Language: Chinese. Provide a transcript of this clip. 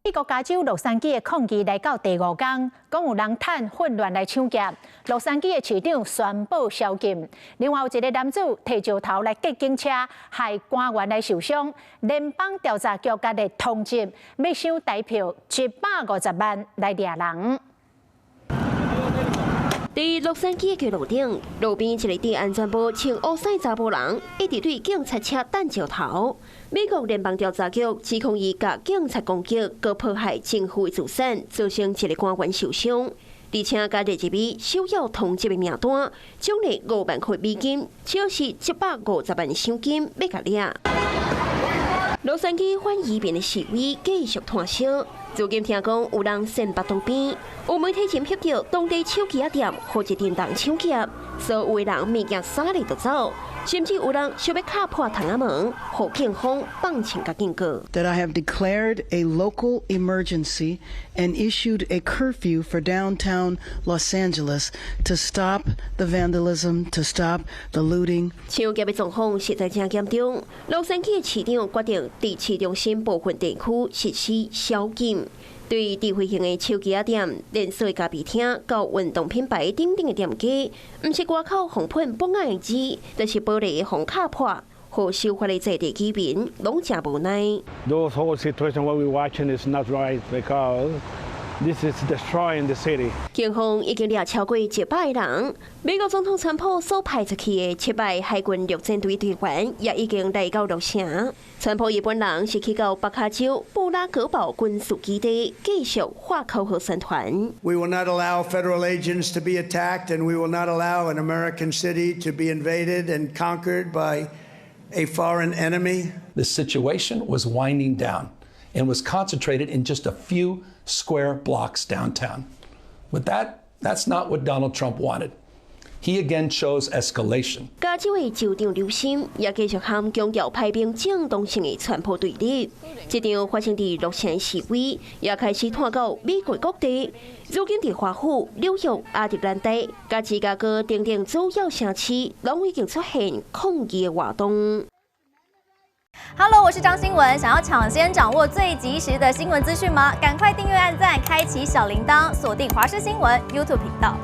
美国加州洛杉矶的抗议来到第5天，讲有人趁混乱来抢劫。洛杉矶的市长宣布宵禁。另外有一个男子摕石头来击警车，害官员来受伤。联邦调查局甲咧通缉，要收台票150万来抓人。 在洛杉矶的路顶，路边一个戴安全帽、穿乌衫查甫人，一直对警察车弹石头。美国联邦调查局指控伊甲警察攻击，佮迫害政府的资产，造成一个官员受伤，而且甲列入去首要通缉的名单，奖励5万块美金，少是150万赏金，要甲抓。洛杉矶反移民的示威继续摊烧。 最近听讲有人先拔东边，有媒体侦翕到当地手机店或一电动抢劫，所有的人物件撒里就走，甚至有人想要敲破窗仔门，互警方放请甲警告。That I have declared a local emergency and issued a curfew for downtown Los Angeles to stop the vandalism, to stop the looting. 抢劫的状况实在真严重，洛杉矶的市长决定在市中心部分地区实施宵禁。 对于智慧型的手机店、连锁咖啡厅到运动品牌等等的店家，不是外口红喷保安的字，就是玻璃红卡破，和守法的在地居民拢真无奈。Those whole situation what we're watching is not right because this is destroying the city. 警方已经抓超过100个人。美国总统川普所派出去的7位海军陆战队队员也已经来到洛城。川普伊本人是去到北卡州布拉格堡军事基地，继续发口号宣传。We will not allow federal agents to be attacked, and we will not allow an American city to be invaded and conquered by a foreign enemy. The situation was winding down and was concentrated in just a few square blocks downtown. With that, that's not what Donald Trump wanted. He again chose escalation. 加州的州长刘森也继续和强调派兵正当性的川普对立。这场发生在洛城示威，也开始传到美国各地。如今在华府、纽约、亚特兰大、加芝加哥等等主要城市，拢已经出现抗议的活动。 Hello， 我是张新文。想要抢先掌握最及时的新闻资讯吗？赶快订阅、按赞、开启小铃铛，锁定华视新闻 YouTube 频道。